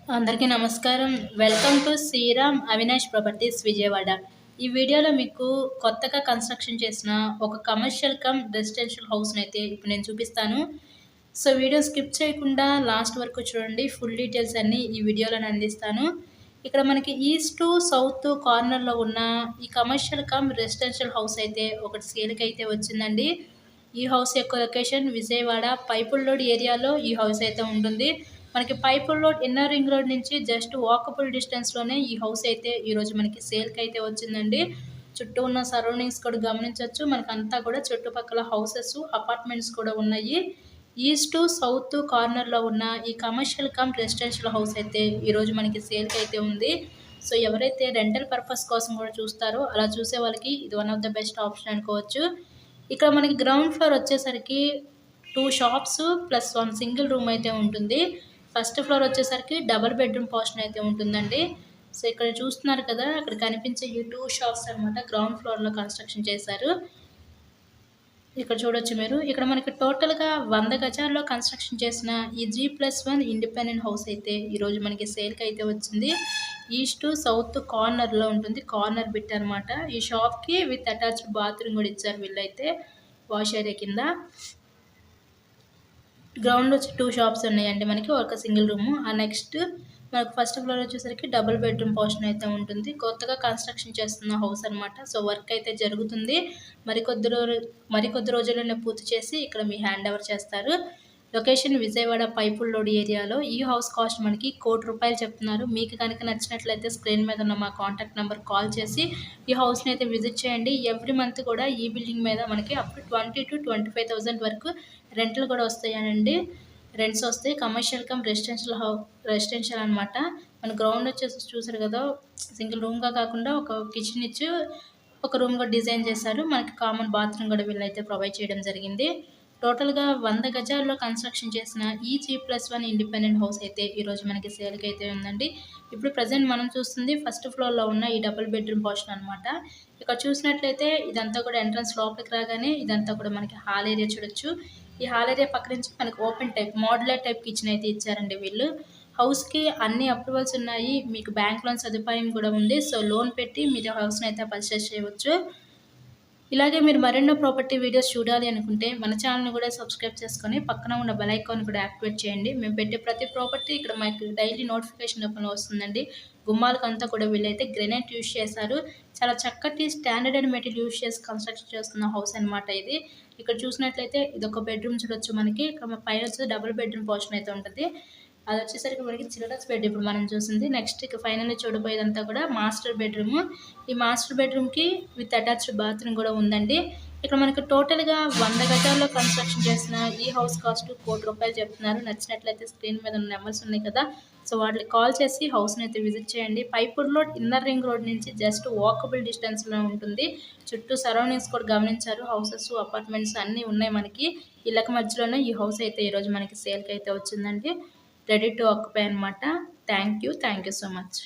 అందరికీ నమస్కారం. Welcome to Sriram Avinash properties Vijayawada. ఈ వీడియోలో మీకు కొత్తగా కన్‌స్ట్రక్షన్ చేసిన ఒక కమర్షియల్ కమ్ రెసిడెన్షియల్ హౌస్‌నైతే ఇప్పుడు నేను చూపిస్తాను. సో, వీడియో స్కిప్ చేయకుండా లాస్ట్ వరకు చూడండి. ఫుల్ డీటెయిల్స్ అన్నీ ఈ వీడియోలోనే అందిస్తాను. ఇక్కడ మనకి ఈస్ట్ టు సౌత్ కార్నర్‌లో ఉన్న ఈ కమర్షియల్ కమ్ రెసిడెన్షియల్ హౌస్ అయితే ఒకటి సేల్‌కైతే వచ్చిందండి. ఈ హౌస్ యొక్క లొకేషన్ విజయవాడ పైపుల్లోడ్ ఏరియాలో ఈ హౌస్ అయితే ఉంటుంది. మనకి పైపుల్లోడ్ ఇన్నర్ రింగ్ రోడ్ నుంచి జస్ట్ వాకబుల్ డిస్టెన్స్‌లోనే ఈ హౌస్ అయితే ఈరోజు మనకి సేల్‌కైతే వచ్చిందండి. చుట్టూ ఉన్న సరౌండింగ్స్ కూడా గమనించొచ్చు. మనకంతా కూడా చుట్టుపక్కల హౌసెస్, అపార్ట్మెంట్స్ కూడా ఉన్నాయి. ఈస్ట్ టు సౌత్ కార్నర్‌లో ఉన్న ఈ కమర్షియల్ కమ్ రెసిడెన్షియల్ హౌస్ అయితే ఈరోజు మనకి సేల్‌కైతే ఉంది. సో, ఎవరైతే రెంటల్ పర్పస్ కోసం కూడా చూస్తారో అలా చూసే వాళ్ళకి ఇది one of the best option అనుకోవచ్చు. ఇక్కడ మనకి గ్రౌండ్ ఫ్లోర్ వచ్చేసరికి 2 షాప్స్ ప్లస్ 1 సింగిల్ రూమ్ అయితే ఉంటుంది. ఫస్ట్ ఫ్లోర్ వచ్చేసరికి డబుల్ బెడ్‌రూమ్ పోర్షన్ అయితే ఉంటుందండి. సో, ఇక్కడ చూస్తున్నారు కదా! అక్కడ కనిపించే ఈ 2 షాప్స్ అనమాట గ్రౌండ్ ఫ్లోర్‌లో కన్‌స్ట్రక్షన్ చేశారు. ఇక్కడ చూడొచ్చు మీరు. ఇక్కడ మనకి టోటల్‌గా 100 గజాల్లో కన్‌స్ట్రక్షన్ చేసిన ఈ G+1 ఇండిపెండెంట్ హౌస్ అయితే ఈరోజు మనకి సేల్‌కైతే వచ్చింది. ఈస్ట్ టు సౌత్ కార్నర్‌లో ఉంటుంది. కార్నర్ బిట్ అనమాట. ఈ షాప్‌కి విత్ అటాచ్డ్ బాత్రూమ్ కూడా ఇచ్చారు వీళ్ళైతే వాష్ ఏరియా కింద. గ్రౌండ్‌లో 2 షాప్స్ ఉన్నాయండి మనకి. ఒక సింగిల్ రూము. నెక్స్ట్ మనకు ఫస్ట్ ఫ్లోర్ వచ్చేసరికి డబుల్ బెడ్‌రూమ్ పోర్షన్ అయితే ఉంటుంది. కొత్తగా కన్‌స్ట్రక్షన్ చేస్తున్న హౌస్ అనమాట. సో, వర్క్ అయితే జరుగుతుంది. మరికొద్ది రోజుల్లోనే పూర్తి చేసి ఇక్కడ మీ హ్యాండ్ ఓవర్ చేస్తారు. లొకేషన్ విజయవాడ పైపుల్లోడ్ ఏరియాలో. ఈ హౌస్ కాస్ట్ మనకి ₹1,00,00,000 చెప్తున్నారు. మీకు కనుక నచ్చినట్లయితే స్క్రీన్ మీద ఉన్న మా కాంటాక్ట్ నెంబర్ కాల్ చేసి ఈ హౌస్‌ని అయితే విజిట్ చేయండి. ఎవ్రీ మంత్ కూడా ఈ బిల్డింగ్ మీద మనకి అప్ టు 20,000-25,000 వరకు రెంట్‌లు కూడా వస్తాయనండి. రెంట్స్ వస్తాయి. కమర్షియల్ కమ్ రెసిడెన్షియల్ అనమాట. మన గ్రౌండ్ వచ్చేసి చూసారు కదా! సింగిల్ రూమ్‌గా కాకుండా ఒక కిచెన్ ఇచ్చి ఒక రూమ్ కూడా డిజైన్ చేశారు. మనకి కామన్ బాత్రూమ్ కూడా వీళ్ళైతే ప్రొవైడ్ చేయడం జరిగింది. టోటల్‌గా 100 గజాల్లో కన్‌స్ట్రక్షన్ చేసిన ఈ G+1 ఇండిపెండెంట్ హౌస్ అయితే ఈరోజు మనకి సేల్‌కైతే ఉందండి. ఇప్పుడు ప్రెజెంట్ మనం చూస్తుంది ఫస్ట్ ఫ్లోర్‌లో ఉన్న ఈ డబుల్ బెడ్‌రూమ్ పోర్షన్ అనమాట. ఇక్కడ చూసినట్లయితే ఇదంతా కూడా ఎంట్రన్స్ లోపలికి రాగానే ఇదంతా కూడా మనకి హాల్ ఏరియా చూడొచ్చు. ఈ హాల్ ఏరియా పక్క నుంచి మనకి open type modular type kitchen అయితే ఇచ్చారండి వీళ్ళు. హౌస్‌కి అన్ని అప్రూవల్స్ ఉన్నాయి. మీకు బ్యాంక్ లోన్ సదుపాయం కూడా ఉంది. సో, లోన్ పెట్టి మీరు హౌస్‌ని అయితే పర్చేస్ చేయవచ్చు. ఇలాగే మీరు మరెన్నో ప్రాపర్టీ వీడియోస్ చూడాలి అనుకుంటే మన ఛానల్‌ని కూడా సబ్స్క్రైబ్ చేసుకొని పక్కన ఉన్న బెల్ ఐకాన్ కూడా యాక్టివేట్ చేయండి. మేము పెట్టే ప్రతి ప్రాపర్టీ ఇక్కడ మాకు డైలీ నోటిఫికేషన్ రూపంలో వస్తుందండి. గుమ్మాలకంతా కూడా వీళ్ళైతే గ్రానైట్ యూజ్ చేశారు. చాలా చక్కటి స్టాండర్డ్ అండ్ మెటీరియల్ యూజ్ చేసి కన్‌స్ట్రక్షన్ చేస్తున్న హౌస్ అనమాట ఇది. ఇక్కడ చూసినట్లయితే ఇదొక బెడ్‌రూమ్ చూడొచ్చు మనకి. ఇక్కడ పైన వచ్చేసి డబుల్ బెడ్‌రూమ్ పోర్షన్ అయితే ఉంటది. అదొచ్చేసరికి మనకి చిల్డ్రన్స్ బెడ్ ఇప్పుడు మనం చూసింది. నెక్స్ట్ ఇక ఫైనల్‌గా చూడబోయేదంతా కూడా మాస్టర్ బెడ్‌రూము. ఈ మాస్టర్ బెడ్‌రూమ్‌కి విత్ అటాచ్డ్ బాత్రూమ్ కూడా ఉందండి. ఇక్కడ మనకు టోటల్‌గా 100 గజాల్లో కన్‌స్ట్రక్షన్ చేసిన ఈ హౌస్ కాస్ట్ ₹1,00,00,000 చెప్తున్నారు. నచ్చినట్లయితే స్క్రీన్ మీద ఉన్న నెంబర్స్ ఉన్నాయి కదా! సో, వాటికి కాల్ చేసి హౌస్‌ని అయితే విజిట్ చేయండి. పైపుడ్ ఇన్నర్ రింగ్ రోడ్ నుంచి జస్ట్ వాకబుల్ డిస్టెన్స్‌లో ఉంటుంది. చుట్టూ సరౌండింగ్స్ కూడా గమనించారు. హౌసెస్, అపార్ట్మెంట్స్ అన్నీ ఉన్నాయి మనకి. ఇళ్ళకి మధ్యలోనే ఈ హౌస్ అయితే ఈరోజు మనకి సేల్‌కైతే వచ్చిందండి. రెడీ టు ఆక్యుపై అనమాట. Thank you so much.